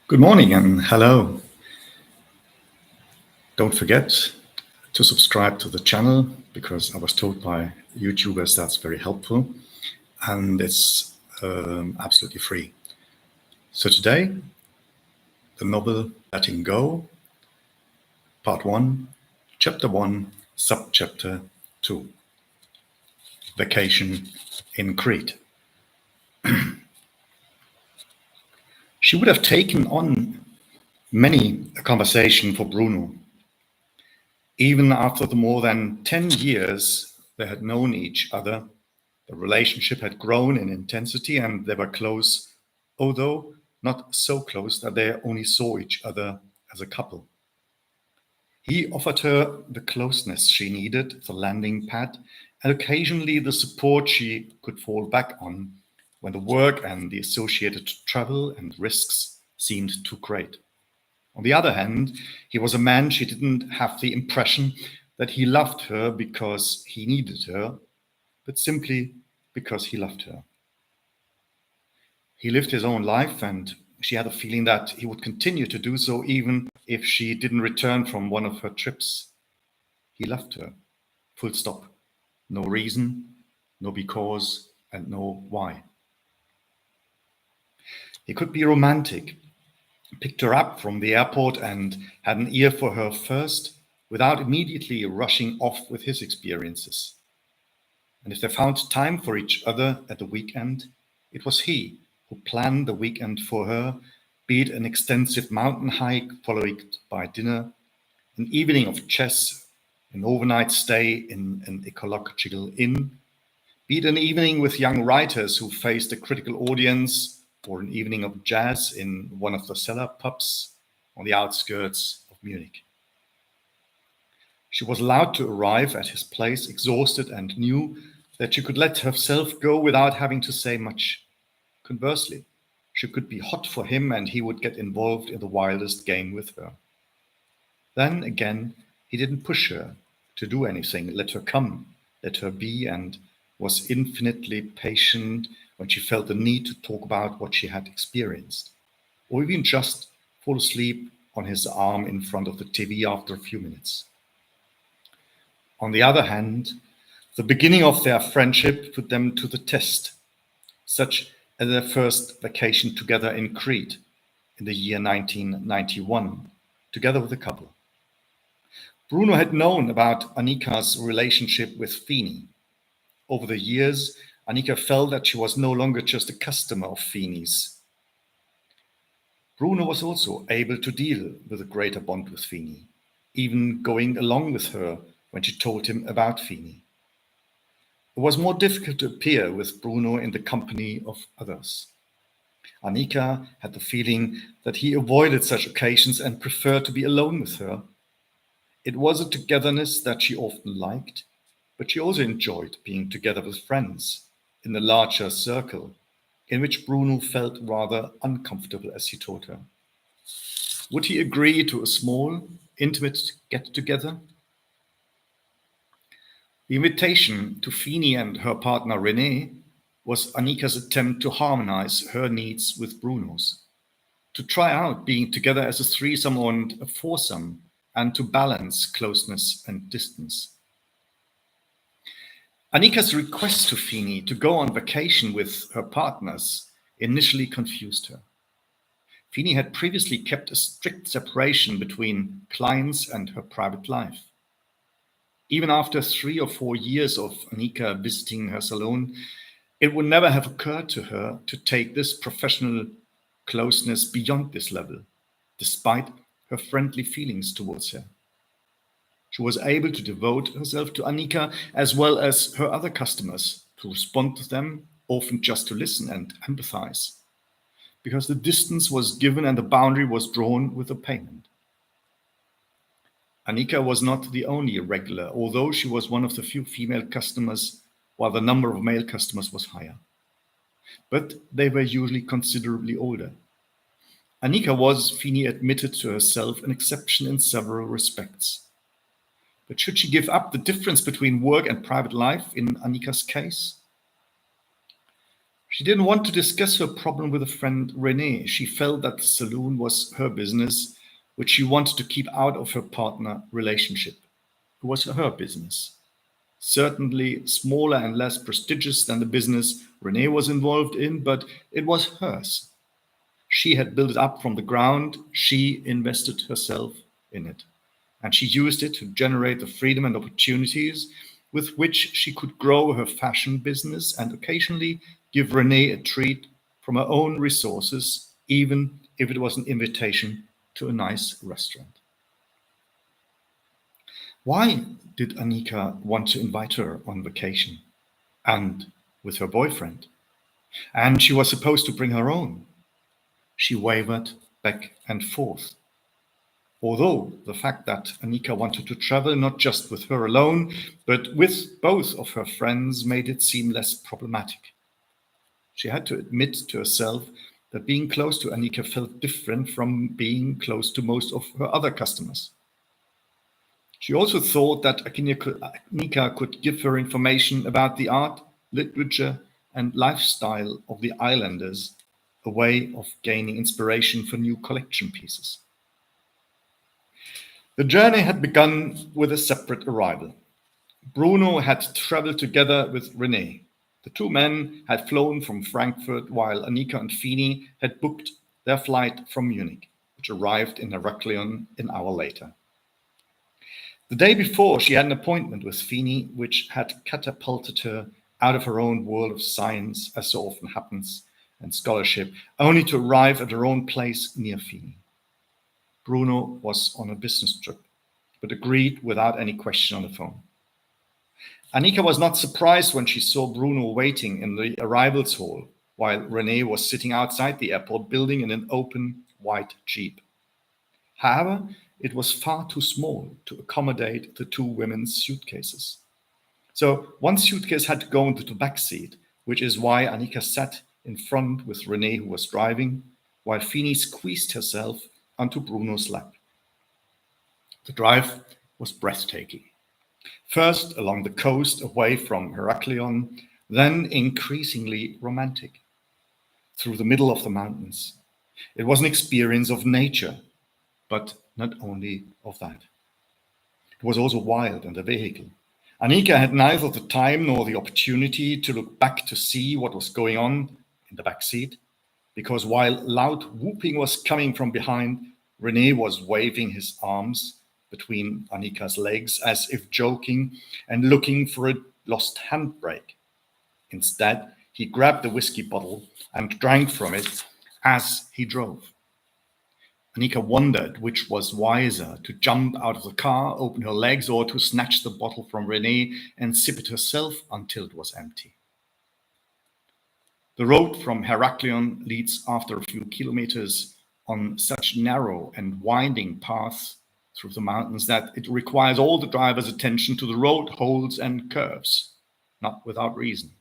Good morning and hello. Don't forget to subscribe to the channel because I was told by YouTubers that's very helpful and it's absolutely free. So today, the novel Letting Go, Part 1, Chapter 1, Subchapter 2, Vacation in Crete. She would have taken on many a conversation for Bruno. Even after the more than 10 years they had known each other, the relationship had grown in intensity and they were close, although not so close that they only saw each other as a couple. He offered her the closeness she needed, the landing pad, and occasionally the support she could fall back on when the work and the associated travel and risks seemed too great. On the other hand, he was a man she didn't have the impression that he loved her because he needed her, but simply because he loved her. He lived his own life, and she had a feeling that he would continue to do so even if she didn't return from one of her trips. He loved her, full stop. No reason, no because, and no why. He could be romantic, picked her up from the airport and had an ear for her first, without immediately rushing off with his experiences. And if they found time for each other at the weekend, it was he who planned the weekend for her, be it an extensive mountain hike followed by dinner, an evening of chess, an overnight stay in an ecological inn, be it an evening with young writers who faced a critical audience, or an evening of jazz in one of the cellar pubs on the outskirts of Munich. She was allowed to arrive at his place exhausted and knew that she could let herself go without having to say much. Conversely, she could be hot for him and he would get involved in the wildest game with her. Then again, he didn't push her to do anything, let her come, let her be, and was infinitely patient when she felt the need to talk about what she had experienced, or even just fall asleep on his arm in front of the TV after a few minutes. On the other hand, the beginning of their friendship put them to the test, such as their first vacation together in Crete in the year 1991, together with a couple. Bruno had known about Annika's relationship with Feeny. Over the years, Annika felt that she was no longer just a customer of Feeny's. Bruno was also able to deal with a greater bond with Feeny, even going along with her when she told him about Feeny. It was more difficult to appear with Bruno in the company of others. Annika had the feeling that he avoided such occasions and preferred to be alone with her. It was a togetherness that she often liked, but she also enjoyed being together with friends in a larger circle, in which Bruno felt rather uncomfortable, as he told her. Would he agree to a small, intimate get-together? The invitation to Feeny and her partner Renee was Annika's attempt to harmonize her needs with Bruno's, to try out being together as a threesome and a foursome, and to balance closeness and distance. Annika's request to Feeny to go on vacation with her partners initially confused her. Feeny had previously kept a strict separation between clients and her private life. Even after 3 or 4 years of Annika visiting her salon, it would never have occurred to her to take this professional closeness beyond this level, despite her friendly feelings towards her. She was able to devote herself to Annika as well as her other customers, to respond to them, often just to listen and empathize, because the distance was given and the boundary was drawn with a payment. Annika was not the only regular, although she was one of the few female customers, while the number of male customers was higher. But they were usually considerably older. Annika was, Feeny admitted to herself, an exception in several respects. But should she give up the difference between work and private life in Annika's case? She didn't want to discuss her problem with a friend, Renee. She felt that the saloon was her business, which she wanted to keep out of her partner relationship. It was her business. Certainly smaller and less prestigious than the business Renee was involved in, but it was hers. She had built it up from the ground. She invested herself in it. And she used it to generate the freedom and opportunities with which she could grow her fashion business and occasionally give Renee a treat from her own resources, even if it was an invitation to a nice restaurant. Why did Annika want to invite her on vacation? And with her boyfriend? And she was supposed to bring her own. She wavered back and forth. Although the fact that Annika wanted to travel not just with her alone, but with both of her friends made it seem less problematic. She had to admit to herself that being close to Annika felt different from being close to most of her other customers. She also thought that Annika could give her information about the art, literature, and lifestyle of the islanders, a way of gaining inspiration for new collection pieces. The journey had begun with a separate arrival. Bruno had traveled together with Renee. The two men had flown from Frankfurt while Annika and Feeny had booked their flight from Munich, which arrived in Heraklion an hour later. The day before, she had an appointment with Feeny, which had catapulted her out of her own world of science, as so often happens, and scholarship, only to arrive at her own place near Feeny. Bruno was on a business trip, but agreed without any question on the phone. Annika was not surprised when she saw Bruno waiting in the arrivals hall, while Renee was sitting outside the airport building in an open, white Jeep. However, it was far too small to accommodate the two women's suitcases. So one suitcase had to go into the back seat, which is why Annika sat in front with Renee, who was driving, while Feeny squeezed herself onto Bruno's lap. The drive was breathtaking. First along the coast away from Heraklion, then increasingly romantic, through the middle of the mountains. It was an experience of nature, but not only of that. It was also wild in the vehicle. Annika had neither the time nor the opportunity to look back to see what was going on in the back seat, because while loud whooping was coming from behind, Renee was waving his arms between Annika's legs as if joking and looking for a lost handbrake. Instead, he grabbed the whiskey bottle and drank from it as he drove. Annika wondered which was wiser, to jump out of the car, open her legs, or to snatch the bottle from Renee and sip it herself until it was empty. The road from Heraklion leads after a few kilometers on such narrow and winding paths through the mountains that it requires all the driver's attention to the road holes and curves, not without reason.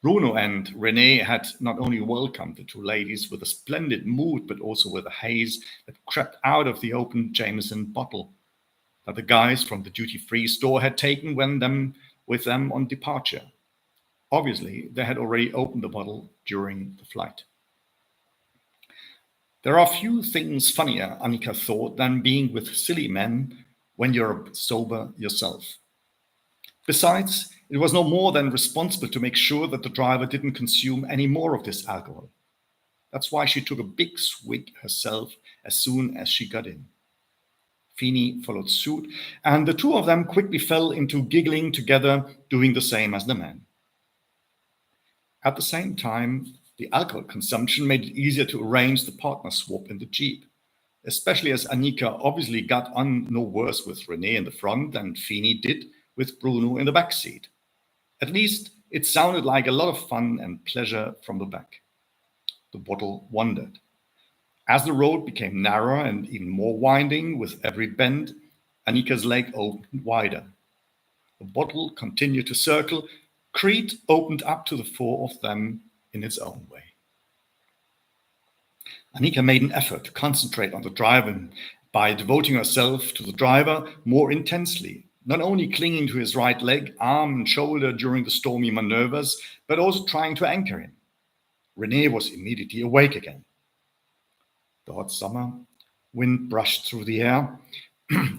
Bruno and Renee had not only welcomed the two ladies with a splendid mood, but also with a haze that crept out of the open Jameson bottle that the guys from the duty-free store had taken with them on departure. Obviously, they had already opened the bottle during the flight. There are few things funnier, Annika thought, than being with silly men when you're sober yourself. Besides, it was no more than responsible to make sure that the driver didn't consume any more of this alcohol. That's why she took a big swig herself as soon as she got in. Feeny followed suit, and the two of them quickly fell into giggling together, doing the same as the men. At the same time, the alcohol consumption made it easier to arrange the partner swap in the Jeep, especially as Annika obviously got on no worse with Renee in the front than Feeny did with Bruno in the back seat. At least it sounded like a lot of fun and pleasure from the back. The bottle wandered. As the road became narrower and even more winding with every bend, Annika's leg opened wider. The bottle continued to circle. Crete opened up to the four of them in its own way. Annika made an effort to concentrate on the drive, and by devoting herself to the driver more intensely, not only clinging to his right leg, arm, and shoulder during the stormy maneuvers, but also trying to anchor him. Renee was immediately awake again. The hot summer wind brushed through the air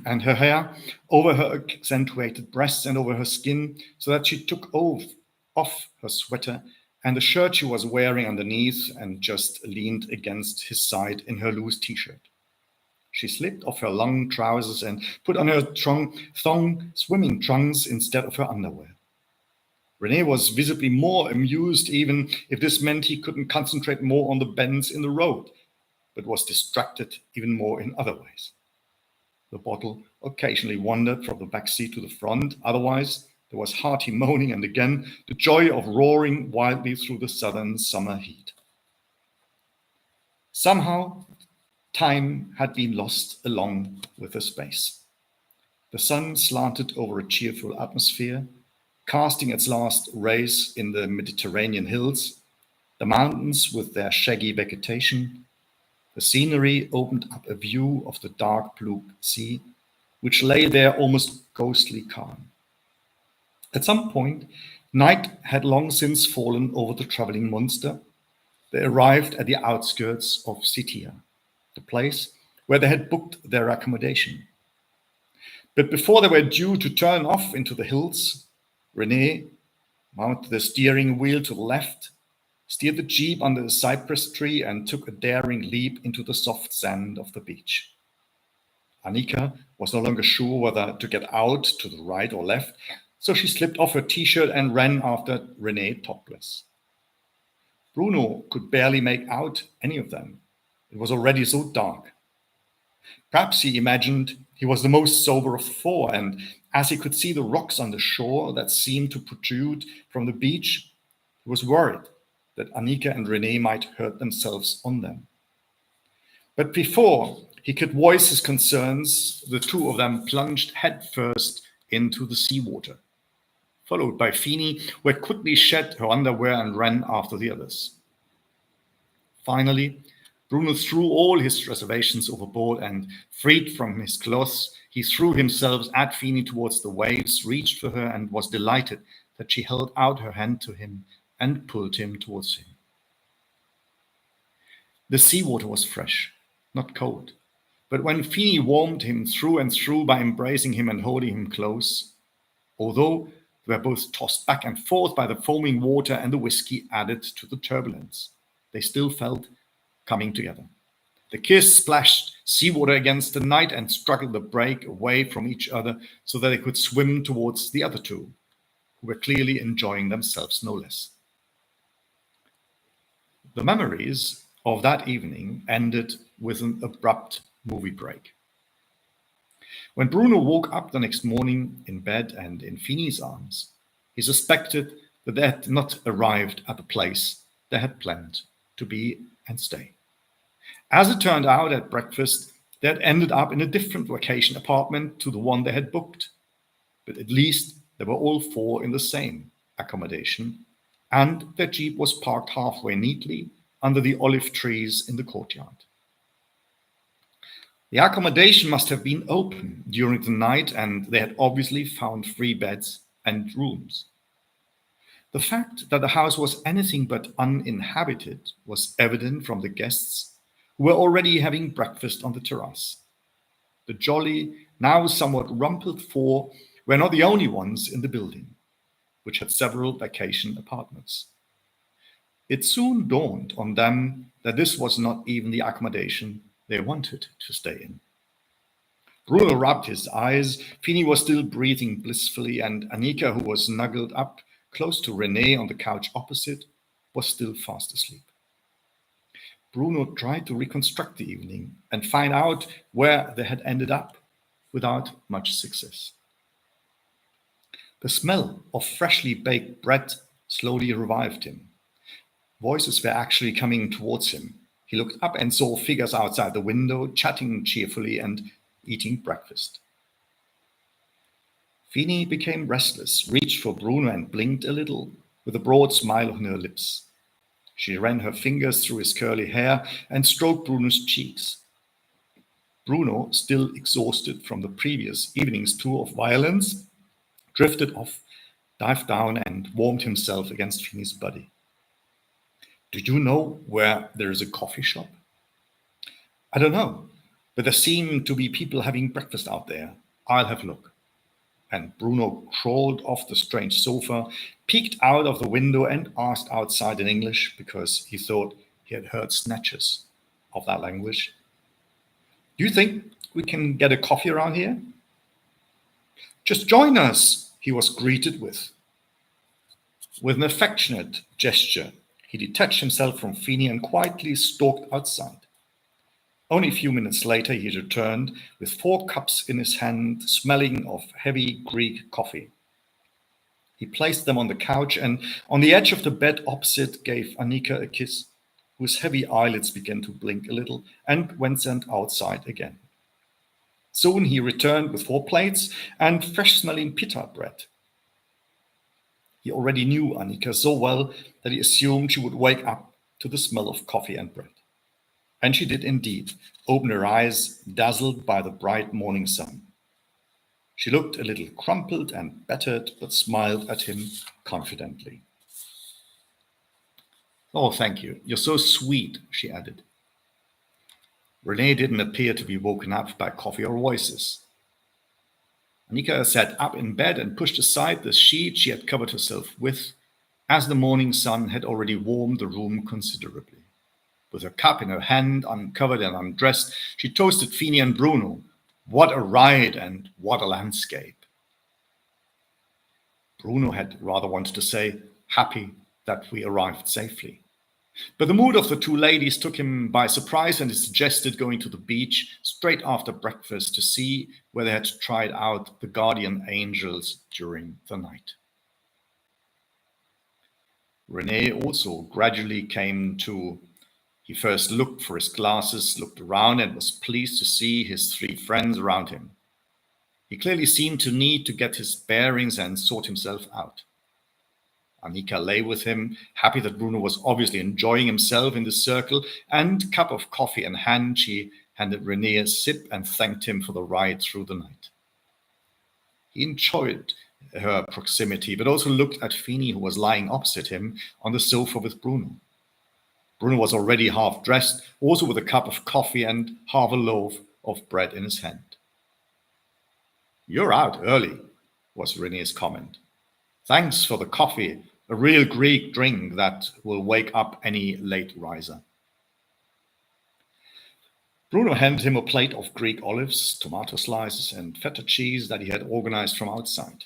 and her hair over her accentuated breasts and over her skin, so that she took off her sweater and the shirt she was wearing underneath and just leaned against his side in her loose t-shirt. She slipped off her long trousers and put on her thong swimming trunks instead of her underwear. Renee was visibly more amused, even if this meant he couldn't concentrate more on the bends in the road, but was distracted even more in other ways. The bottle occasionally wandered from the back seat to the front. Otherwise, there was hearty moaning and again the joy of roaring wildly through the southern summer heat. Somehow, time had been lost along with the space. The sun slanted over a cheerful atmosphere, casting its last rays in the Mediterranean hills, the mountains with their shaggy vegetation. The scenery opened up a view of the dark blue sea, which lay there almost ghostly calm. At some point, night had long since fallen over the traveling monster. They arrived at the outskirts of Sitia, the place where they had booked their accommodation. But before they were due to turn off into the hills, Renee mounted the steering wheel to the left, steered the jeep under a cypress tree, and took a daring leap into the soft sand of the beach. Annika was no longer sure whether to get out to the right or left, so she slipped off her t-shirt and ran after Renee topless. Bruno could barely make out any of them. It was already so dark. Perhaps he imagined he was the most sober of the four, and as he could see the rocks on the shore that seemed to protrude from the beach, he was worried that Annika and Renee might hurt themselves on them. But before he could voice his concerns, the two of them plunged headfirst into the seawater, followed by Feeny, who had quickly shed her underwear and ran after the others. Finally, Bruno threw all his reservations overboard and, freed from his clothes, he threw himself at Feeny towards the waves, reached for her, and was delighted that she held out her hand to him and pulled him towards him. The seawater was fresh, not cold, but when Feeny warmed him through and through by embracing him and holding him close, although they were both tossed back and forth by the foaming water and the whiskey added to the turbulence, they still felt coming together. The kiss splashed seawater against the night and struggled the break away from each other so that they could swim towards the other two, who were clearly enjoying themselves no less. The memories of that evening ended with an abrupt movie break. When Bruno woke up the next morning in bed and in Feeny's arms, he suspected that they had not arrived at the place they had planned to be and stay. As it turned out at breakfast, they had ended up in a different vacation apartment to the one they had booked. But at least they were all four in the same accommodation, and their jeep was parked halfway neatly under the olive trees in the courtyard. The accommodation must have been open during the night, and they had obviously found free beds and rooms. The fact that the house was anything but uninhabited was evident from the guests who were already having breakfast on the terrace. The jolly, now somewhat rumpled four were not the only ones in the building, which had several vacation apartments. It soon dawned on them that this was not even the accommodation they wanted to stay in. Bruno rubbed his eyes. Feeny was still breathing blissfully, and Annika, who was snuggled up close to Renee on the couch opposite, was still fast asleep. Bruno tried to reconstruct the evening and find out where they had ended up, without much success. The smell of freshly baked bread slowly revived him. Voices were actually coming towards him. He looked up and saw figures outside the window, chatting cheerfully and eating breakfast. Feeny became restless, reached for Bruno and blinked a little, with a broad smile on her lips. She ran her fingers through his curly hair and stroked Bruno's cheeks. Bruno, still exhausted from the previous evening's tour of violence, drifted off, dived down, and warmed himself against Feeny's body. "Do you know where there is a coffee shop?" "I don't know, but there seem to be people having breakfast out there. I'll have a look." And Bruno crawled off the strange sofa, peeked out of the window, and asked outside in English, because he thought he had heard snatches of that language, "Do you think we can get a coffee around here?" "Just join us," he was greeted with. With an affectionate gesture, he detached himself from Feeny and quietly stalked outside. Only a few minutes later, he returned with 4 cups in his hand, smelling of heavy Greek coffee. He placed them on the couch and on the edge of the bed opposite gave Annika a kiss, whose heavy eyelids began to blink a little, and went outside again. Soon he returned with 4 plates and fresh-smelling pita bread. He already knew Annika so well that he assumed she would wake up to the smell of coffee and bread. And she did indeed open her eyes, dazzled by the bright morning sun. She looked a little crumpled and battered, but smiled at him confidently. "Oh, thank you. You're so sweet," she added. Renee didn't appear to be woken up by coffee or voices. Annika sat up in bed and pushed aside the sheet she had covered herself with, as the morning sun had already warmed the room considerably. With her cup in her hand, uncovered and undressed, she toasted Feeny and Bruno. What a ride and what a landscape! Bruno had rather wanted to say, "Happy that we arrived safely." But the mood of the 2 ladies took him by surprise, and he suggested going to the beach straight after breakfast to see where they had tried out the guardian angels during the night. René also gradually came to. He first looked for his glasses, looked around, and was pleased to see his 3 friends around him. He clearly seemed to need to get his bearings and sort himself out. Annika lay with him, happy that Bruno was obviously enjoying himself in the circle, and cup of coffee in hand, she handed René a sip and thanked him for the ride through the night. He enjoyed her proximity, but also looked at Feeny, who was lying opposite him on the sofa with Bruno. Bruno was already half dressed, also with a cup of coffee and half a loaf of bread in his hand. "You're out early," was René's comment. "Thanks for the coffee, a real Greek drink that will wake up any late riser." Bruno handed him a plate of Greek olives, tomato slices, and feta cheese that he had organized from outside.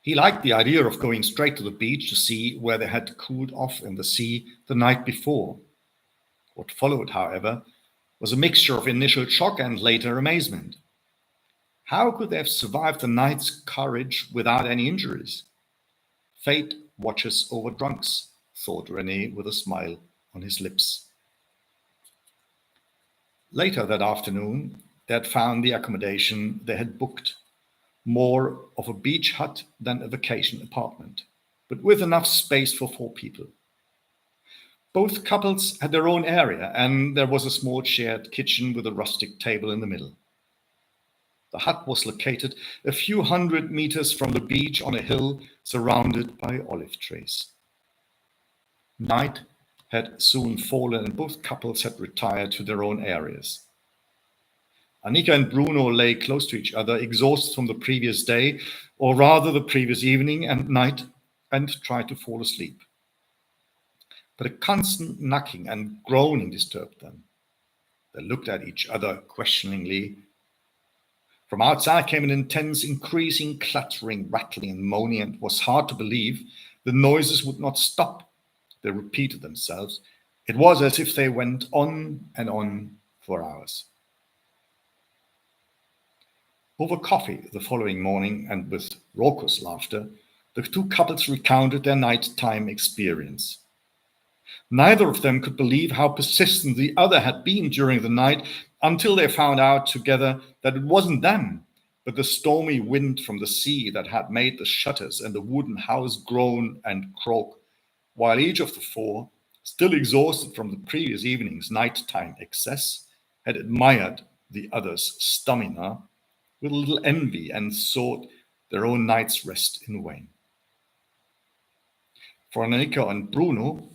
He liked the idea of going straight to the beach to see where they had cooled off in the sea the night before. What followed, however, was a mixture of initial shock and later amazement. How could they have survived the night's courage without any injuries? Fate watches over drunks, thought René with a smile on his lips. Later that afternoon, they had found the accommodation they had booked, more of a beach hut than a vacation apartment, but with enough space for 4 people. Both couples had their own area, and there was a small shared kitchen with a rustic table in the middle. The hut was located a few hundred meters from the beach on a hill surrounded by olive trees. Night had soon fallen, and both couples had retired to their own areas. Annika and Bruno lay close to each other, exhausted from the previous day, or rather the previous evening and night, and tried to fall asleep. But a constant knocking and groaning disturbed them. They looked at each other questioningly. From outside came an intense, increasing clattering, rattling, and moaning, and it was hard to believe the noises would not stop. They repeated themselves. It was as if they went on and on for hours. Over coffee the following morning, and with raucous laughter, the 2 couples recounted their nighttime experience. Neither of them could believe how persistent the other had been during the night, until they found out together that it wasn't them, but the stormy wind from the sea that had made the shutters and the wooden house groan and croak, while each of the 4, still exhausted from the previous evening's nighttime excess, had admired the other's stamina with a little envy and sought their own night's rest in vain. For Annika and Bruno,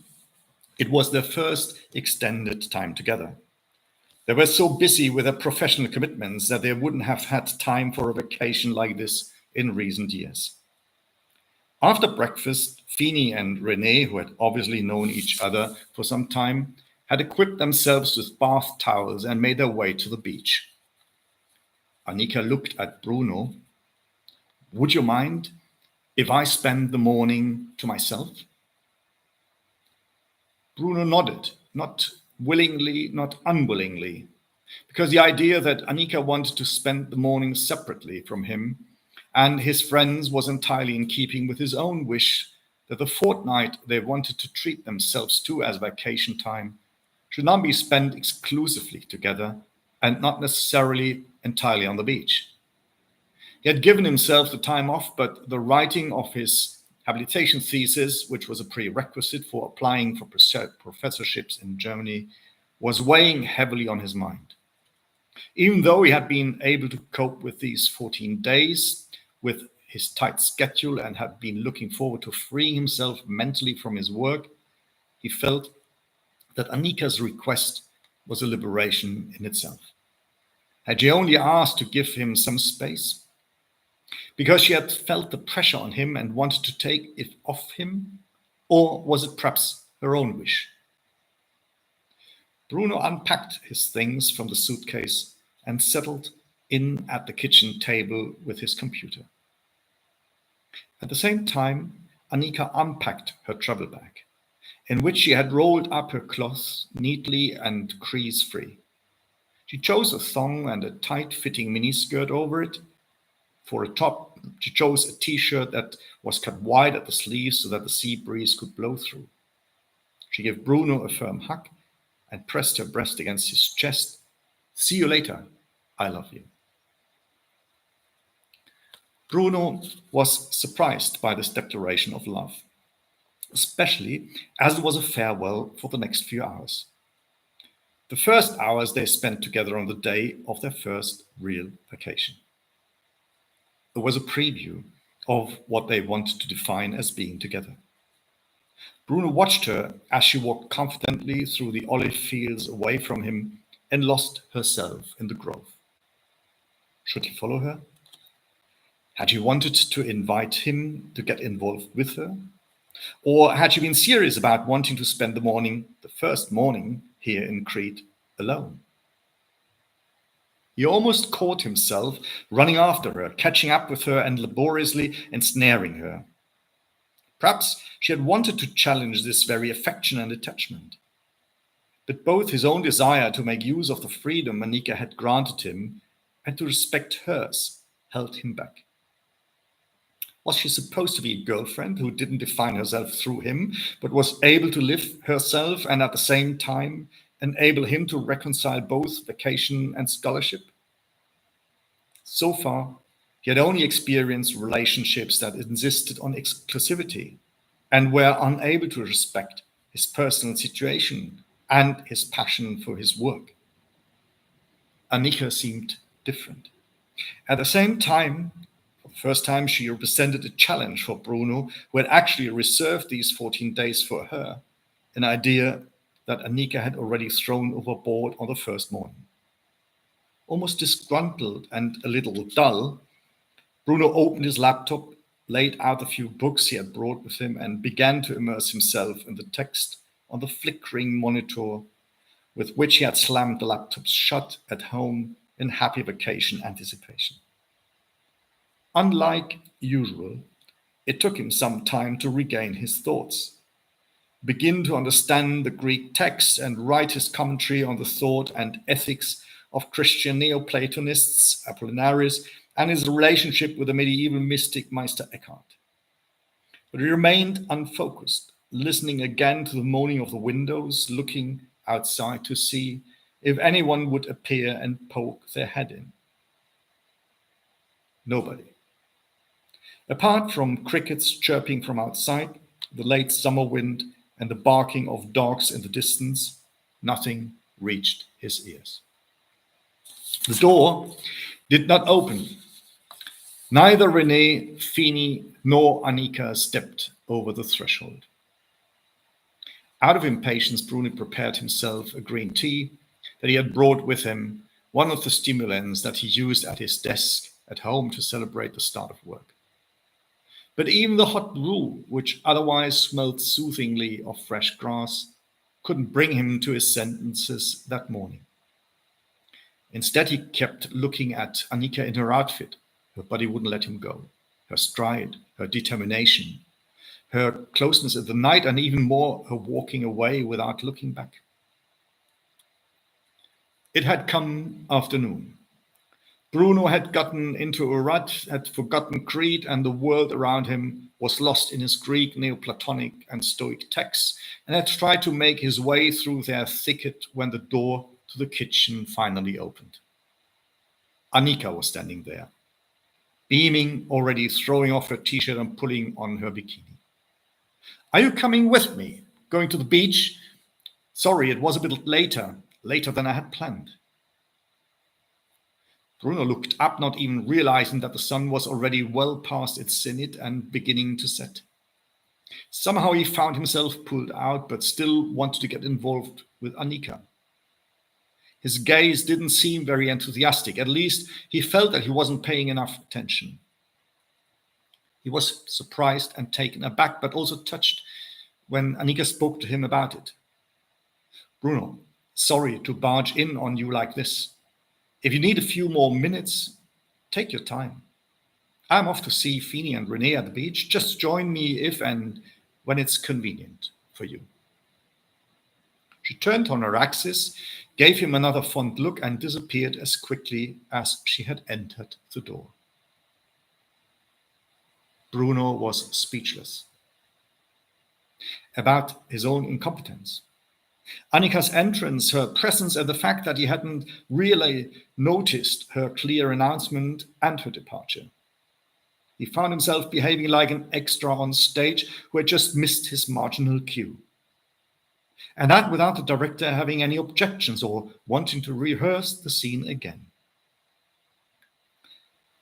it was their first extended time together. They were so busy with their professional commitments that they wouldn't have had time for a vacation like this in recent years. After breakfast, Feeny and René, who had obviously known each other for some time, had equipped themselves with bath towels and made their way to the beach. Annika looked at Bruno. "Would you mind if I spend the morning to myself?" Bruno nodded, not willingly, not unwillingly, because the idea that Annika wanted to spend the morning separately from him and his friends was entirely in keeping with his own wish that the fortnight they wanted to treat themselves to as vacation time should not be spent exclusively together and not necessarily entirely on the beach. He had given himself the time off, but the writing of his habilitation thesis, which was a prerequisite for applying for professorships in Germany, was weighing heavily on his mind. Even though he had been able to cope with these 14 days, with his tight schedule, and had been looking forward to freeing himself mentally from his work, he felt that Annika's request was a liberation in itself. Had she only asked to give him some space? Because she had felt the pressure on him and wanted to take it off him? Or was it perhaps her own wish? Bruno unpacked his things from the suitcase and settled in at the kitchen table with his computer. At the same time, Annika unpacked her travel bag, in which she had rolled up her clothes neatly and crease-free. She chose a thong and a tight-fitting miniskirt over it. For a top, she chose a t-shirt that was cut wide at the sleeves so that the sea breeze could blow through. She gave Bruno a firm hug and pressed her breast against his chest. "See you later. I love you." Bruno was surprised by this declaration of love, especially as it was a farewell for the next few hours. The first hours they spent together on the day of their first real vacation. It was a preview of what they wanted to define as being together. Bruno watched her as she walked confidently through the olive fields away from him and lost herself in the grove. Should he follow her? Had she wanted to invite him to get involved with her? Or had she been serious about wanting to spend the morning, the first morning here in Crete, alone? He almost caught himself running after her, catching up with her and laboriously ensnaring her. Perhaps she had wanted to challenge this very affection and attachment. But both his own desire to make use of the freedom Annika had granted him and to respect hers held him back. Was she supposed to be a girlfriend who didn't define herself through him, but was able to live herself and at the same time enable him to reconcile both vacation and scholarship? So far, he had only experienced relationships that insisted on exclusivity and were unable to respect his personal situation and his passion for his work. Annika seemed different. At the same time, for the first time, she represented a challenge for Bruno, who had actually reserved these 14 days for her, an idea that Annika had already thrown overboard on the first morning. Almost disgruntled and a little dull, Bruno opened his laptop, laid out a few books he had brought with him, and began to immerse himself in the text on the flickering monitor with which he had slammed the laptop shut at home in happy vacation anticipation. Unlike usual, it took him some time to regain his thoughts, begin to understand the Greek text, and write his commentary on the thought and ethics of Christian Neoplatonists, Apollinaris, and his relationship with the medieval mystic Meister Eckhart. But he remained unfocused, listening again to the moaning of the windows, looking outside to see if anyone would appear and poke their head in. Nobody. Apart from crickets chirping from outside, the late summer wind, and the barking of dogs in the distance, nothing reached his ears. The door did not open. Neither René, Feeny, nor Annika stepped over the threshold. Out of impatience, Bruno prepared himself a green tea that he had brought with him, one of the stimulants that he used at his desk at home to celebrate the start of work. But even the hot brew, which otherwise smelled soothingly of fresh grass, couldn't bring him to his sentences that morning. Instead, he kept looking at Annika in her outfit. Her body wouldn't let him go. Her stride, her determination, her closeness in the night, and even more, her walking away without looking back. It had come afternoon. Bruno had gotten into a rut, had forgotten Crete, and the world around him was lost in his Greek, Neoplatonic, and Stoic texts, and had tried to make his way through their thicket when the door to the kitchen finally opened. Annika was standing there, beaming, already throwing off her t-shirt and pulling on her bikini. "Are you coming with me? Going to the beach? Sorry, it was a bit later than I had planned." Bruno looked up, not even realizing that the sun was already well past its zenith and beginning to set. Somehow he found himself pulled out, but still wanted to get involved with Annika. His gaze didn't seem very enthusiastic. At least he felt that he wasn't paying enough attention. He was surprised and taken aback, but also touched when Annika spoke to him about it. "Bruno, sorry to barge in on you like this. If you need a few more minutes, take your time. I'm off to see Feeny and René at the beach. Just join me if and when it's convenient for you." She turned on her axis, gave him another fond look, and disappeared as quickly as she had entered the door. Bruno was speechless about his own incompetence. Annika's entrance, her presence, and the fact that he hadn't really noticed her clear announcement and her departure. He found himself behaving like an extra on stage who had just missed his marginal cue. And that without the director having any objections or wanting to rehearse the scene again.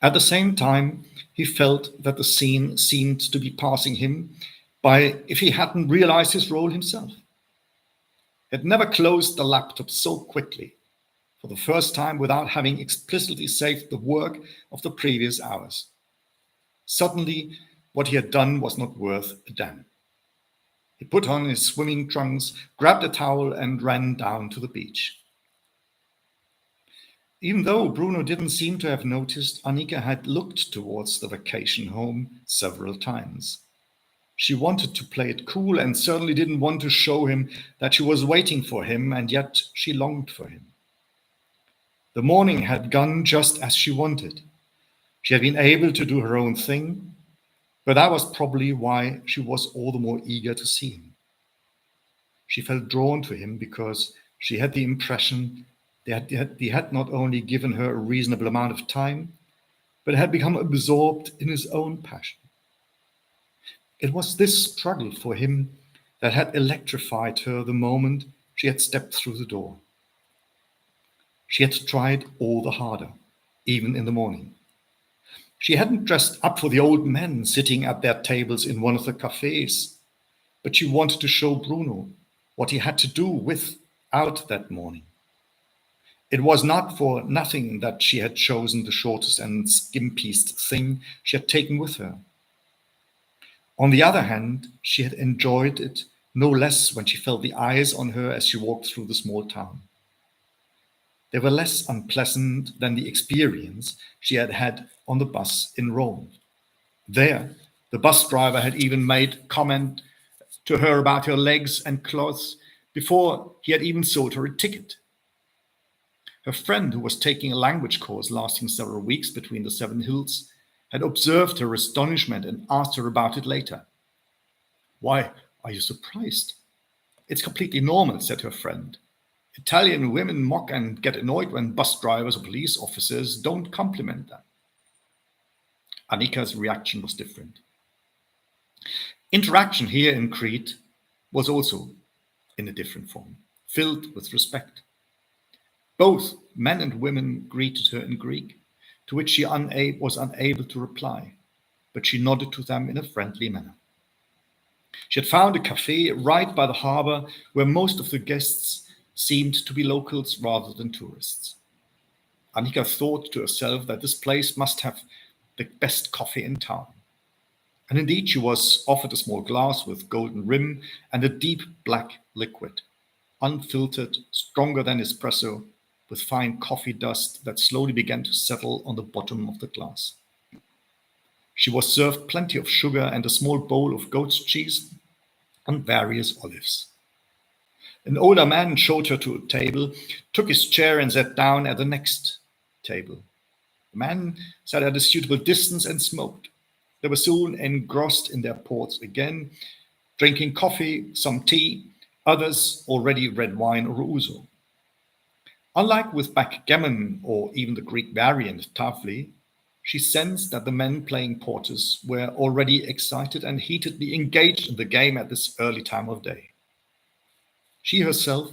At the same time, he felt that the scene seemed to be passing him by if he hadn't realized his role himself. He had never closed the laptop so quickly, for the first time without having explicitly saved the work of the previous hours. Suddenly, what he had done was not worth a damn. He put on his swimming trunks, grabbed a towel, and ran down to the beach. Even though Bruno didn't seem to have noticed, Annika had looked towards the vacation home several times. She wanted to play it cool and certainly didn't want to show him that she was waiting for him, and yet she longed for him. The morning had gone just as she wanted. She had been able to do her own thing, but that was probably why she was all the more eager to see him. She felt drawn to him because she had the impression that he had not only given her a reasonable amount of time, but had become absorbed in his own passion. It was this struggle for him that had electrified her the moment she had stepped through the door. She had tried all the harder, even in the morning. She hadn't dressed up for the old men sitting at their tables in one of the cafes, but she wanted to show Bruno what he had to do without that morning. It was not for nothing that she had chosen the shortest and skimpiest thing she had taken with her. On the other hand, she had enjoyed it no less when she felt the eyes on her as she walked through the small town. They were less unpleasant than the experience she had had on the bus in Rome. There, the bus driver had even made comment to her about her legs and clothes before he had even sold her a ticket. Her friend, who was taking a language course lasting several weeks between the Seven Hills, had observed her astonishment and asked her about it later. "Why are you surprised?" "It's completely normal," said her friend. "Italian women mock and get annoyed when bus drivers or police officers don't compliment them." Annika's reaction was different. Interaction here in Crete was also in a different form, filled with respect. Both men and women greeted her in Greek, to which she was unable to reply, but she nodded to them in a friendly manner. She had found a cafe right by the harbor where most of the guests seemed to be locals rather than tourists. Annika thought to herself that this place must have the best coffee in town. And indeed, she was offered a small glass with golden rim and a deep black liquid, unfiltered, stronger than espresso, with fine coffee dust that slowly began to settle on the bottom of the glass. She was served plenty of sugar and a small bowl of goat's cheese and various olives. An older man showed her to a table, took his chair and sat down at the next table. The man sat at a suitable distance and smoked. They were soon engrossed in their ports again, drinking coffee, some tea, others already red wine or ouzo. Unlike with backgammon or even the Greek variant tafli, she sensed that the men playing porters were already excited and heatedly engaged in the game at this early time of day. She herself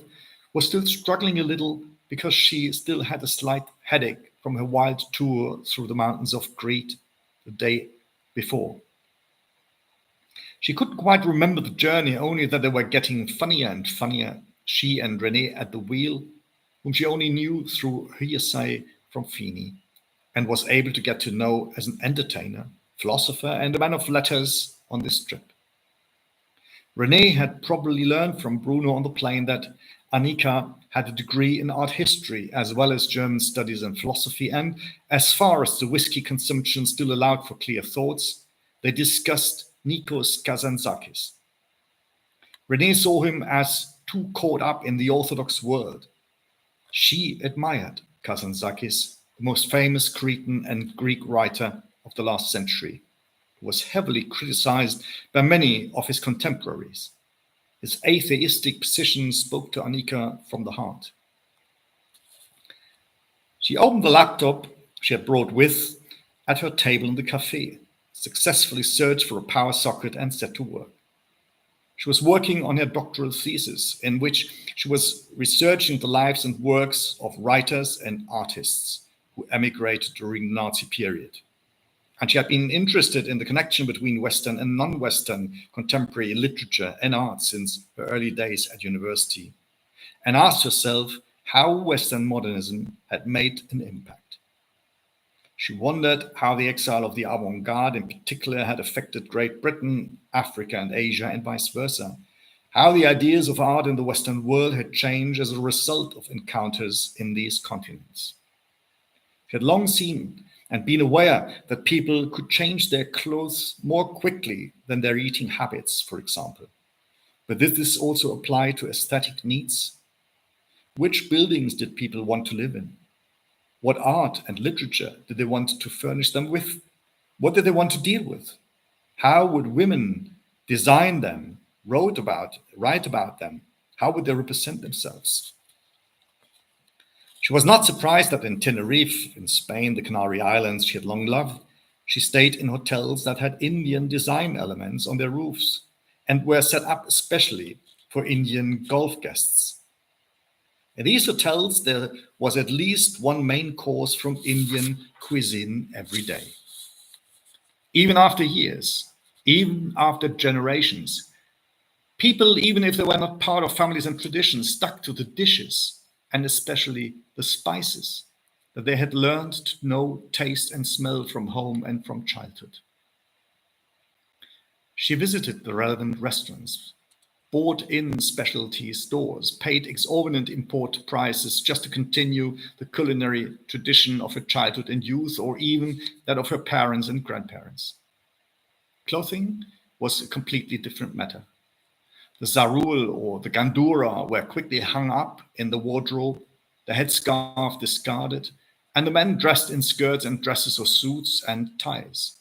was still struggling a little because she still had a slight headache from her wild tour through the mountains of Crete the day before. She couldn't quite remember the journey, only that they were getting funnier and funnier, she and René at the wheel, whom she only knew through hearsay from Feeny, and was able to get to know as an entertainer, philosopher, and a man of letters on this trip. René had probably learned from Bruno on the plane that Annika had a degree in art history as well as German studies and philosophy, and as far as the whiskey consumption still allowed for clear thoughts, they discussed Nikos Kazantzakis. René saw him as too caught up in the Orthodox world. She admired Kazantzakis, the most famous Cretan and Greek writer of the last century, who was heavily criticized by many of his contemporaries. His atheistic position spoke to Annika from the heart. She opened the laptop she had brought with at her table in the cafe, successfully searched for a power socket and set to work. She was working on her doctoral thesis, in which she was researching the lives and works of writers and artists who emigrated during the Nazi period. And she had been interested in the connection between Western and non-Western contemporary literature and art since her early days at university, and asked herself how Western modernism had made an impact. She wondered how the exile of the avant-garde in particular had affected Great Britain, Africa, and Asia, and vice versa, how the ideas of art in the Western world had changed as a result of encounters in these continents. She had long seen and been aware that people could change their clothes more quickly than their eating habits, for example. But did this also apply to aesthetic needs? Which buildings did people want to live in? What art and literature did they want to furnish them with? What did they want to deal with? How would women design them, write about them? How would they represent themselves? She was not surprised that in Tenerife, in Spain, the Canary Islands she had long loved, she stayed in hotels that had Indian design elements on their roofs and were set up especially for Indian golf guests. In these hotels, there was at least one main course from Indian cuisine every day. Even after years, even after generations, people, even if they were not part of families and traditions, stuck to the dishes, and especially the spices that they had learned to know, taste, and smell from home and from childhood. She visited the relevant restaurants, bought in specialty stores, paid exorbitant import prices just to continue the culinary tradition of her childhood and youth, or even that of her parents and grandparents. Clothing was a completely different matter. The zarul or the gandura were quickly hung up in the wardrobe, the headscarf discarded, and the men dressed in skirts and dresses or suits and ties.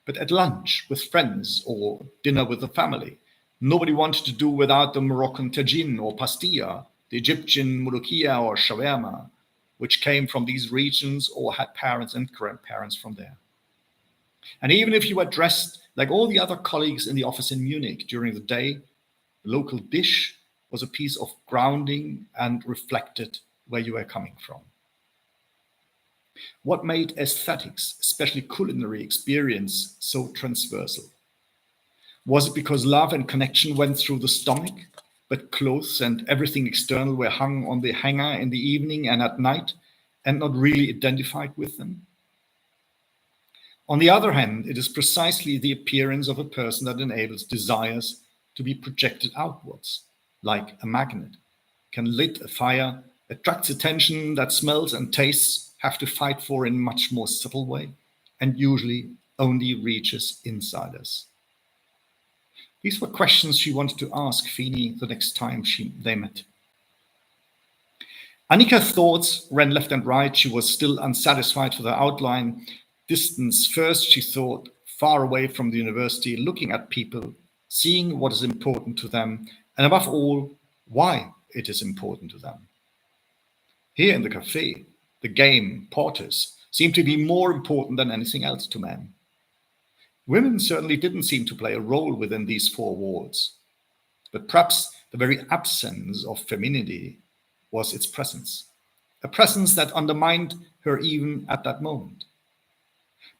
But at lunch with friends or dinner with the family, nobody wanted to do without the Moroccan tagine or pastilla, the Egyptian mulukia or shawarma, which came from these regions or had parents and grandparents from there. And even if you were dressed like all the other colleagues in the office in Munich during the day, the local dish was a piece of grounding and reflected where you were coming from. What made aesthetics, especially culinary experience, so transversal? Was it because love and connection went through the stomach, but clothes and everything external were hung on the hanger in the evening and at night, and not really identified with them? On the other hand, it is precisely the appearance of a person that enables desires to be projected outwards, like a magnet, can lit a fire, attracts attention that smells and tastes have to fight for in a much more subtle way, and usually only reaches insiders. These were questions she wanted to ask Feeny the next time they met. Annika's thoughts ran left and right. She was still unsatisfied with her outline. Distance first, she thought, far away from the university, looking at people, seeing what is important to them, and above all, why it is important to them. Here in the cafe, the game, porters, seemed to be more important than anything else to men. Women certainly didn't seem to play a role within these four walls, but perhaps the very absence of femininity was its presence, a presence that undermined her even at that moment.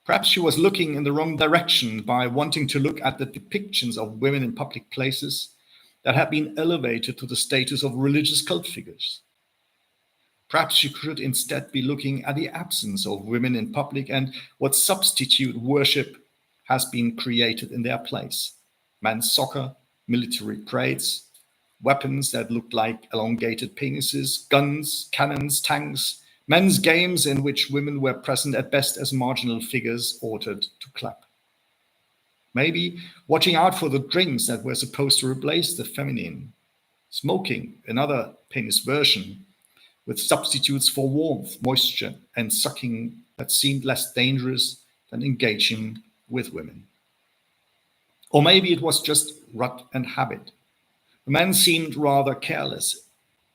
Perhaps she was looking in the wrong direction by wanting to look at the depictions of women in public places that had been elevated to the status of religious cult figures. Perhaps she should instead be looking at the absence of women in public and what substitute worship has been created in their place. Men's soccer, military parades, weapons that looked like elongated penises, guns, cannons, tanks, men's games in which women were present at best as marginal figures ordered to clap. Maybe watching out for the drinks that were supposed to replace the feminine. Smoking, another penis version, with substitutes for warmth, moisture, and sucking that seemed less dangerous than engaging with women. Or maybe it was just rut and habit. The men seemed rather careless,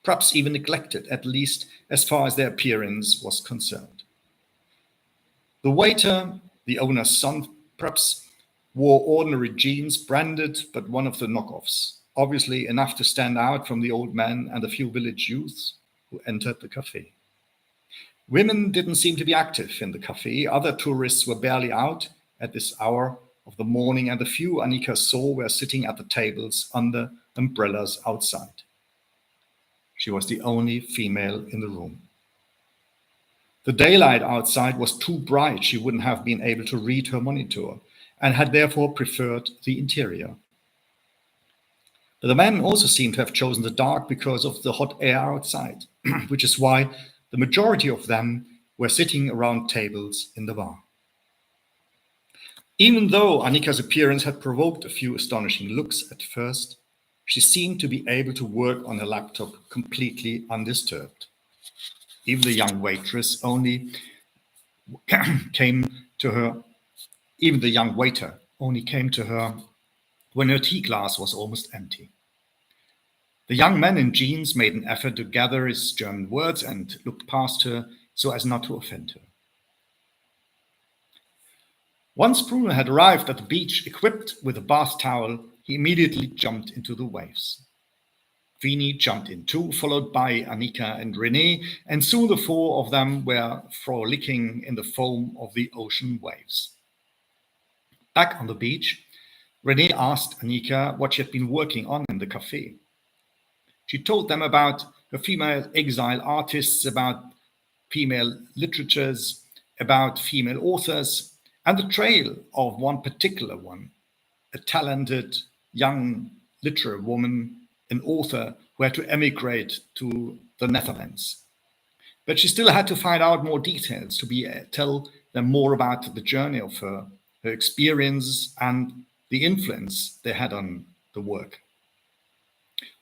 perhaps even neglected, at least as far as their appearance was concerned. The waiter, the owner's son, perhaps wore ordinary jeans, branded, but one of the knockoffs, obviously enough to stand out from the old man and a few village youths who entered the cafe. Women didn't seem to be active in the cafe. Other tourists were barely out at this hour of the morning, and the few Annika saw were sitting at the tables under umbrellas outside. She was the only female in the room. The daylight outside was too bright. She wouldn't have been able to read her monitor and had therefore preferred the interior. But the men also seemed to have chosen the dark because of the hot air outside, which is why the majority of them were sitting around tables in the bar. Even though Annika's appearance had provoked a few astonishing looks at first, she seemed to be able to work on her laptop completely undisturbed. Even the young waitress only came to her, even the young waiter only came to her when her tea glass was almost empty. The young man in jeans made an effort to gather his German words and looked past her so as not to offend her. Once Bruno had arrived at the beach equipped with a bath towel, he immediately jumped into the waves. Feeny jumped in too, followed by Annika and René, and soon the four of them were frolicking in the foam of the ocean waves. Back on the beach, René asked Annika what she had been working on in the cafe. She told them about her female exile artists, about female literatures, about female authors, and the trail of one particular one, a talented young literary woman, an author who had to emigrate to the Netherlands. But she still had to find out more details to tell them more about the journey of her experience and the influence they had on the work.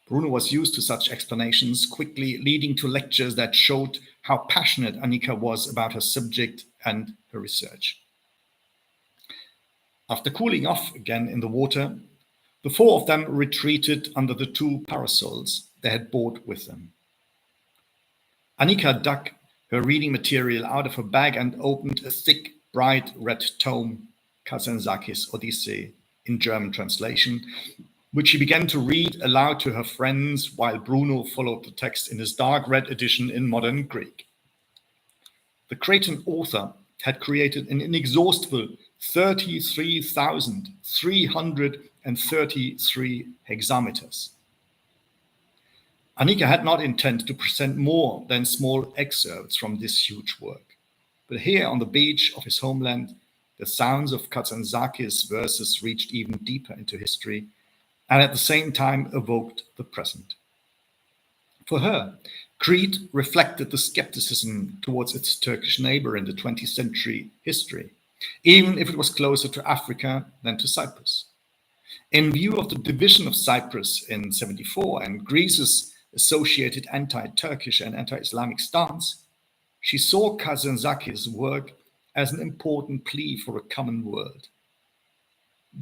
Bruno was used to such explanations, quickly leading to lectures that showed how passionate Annika was about her subject and her research. After cooling off again in the water, the four of them retreated under the two parasols they had brought with them. Annika dug her reading material out of her bag and opened a thick, bright red tome, Kazansaki's Odyssey, in German translation, which she began to read aloud to her friends while Bruno followed the text in his dark red edition in modern Greek. The Cretan author had created an inexhaustible 33,333 hexameters. Annika had not intended to present more than small excerpts from this huge work. But here on the beach of his homeland, the sounds of Kazantzakis' verses reached even deeper into history and at the same time evoked the present. For her, Crete reflected the skepticism towards its Turkish neighbor in the 20th century history, even if it was closer to Africa than to Cyprus. In view of the division of Cyprus in 74 and Greece's associated anti-Turkish and anti-Islamic stance, she saw Kazantzakis' work as an important plea for a common world.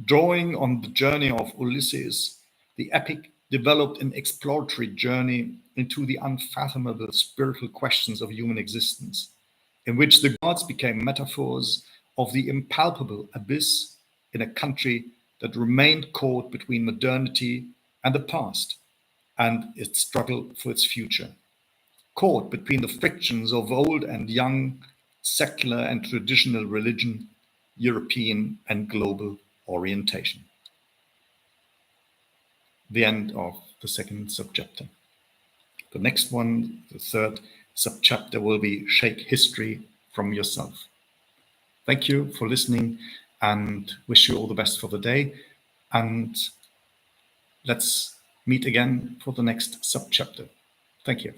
Drawing on the journey of Ulysses, the epic developed an exploratory journey into the unfathomable spiritual questions of human existence, in which the gods became metaphors of the impalpable abyss in a country that remained caught between modernity and the past, and its struggle for its future, caught between the frictions of old and young, secular and traditional religion, European and global orientation. The end of the second subchapter. The next one, the third subchapter, will be Shake History from Yourself. Thank you for listening and wish you all the best for the day. And let's meet again for the next subchapter. Thank you.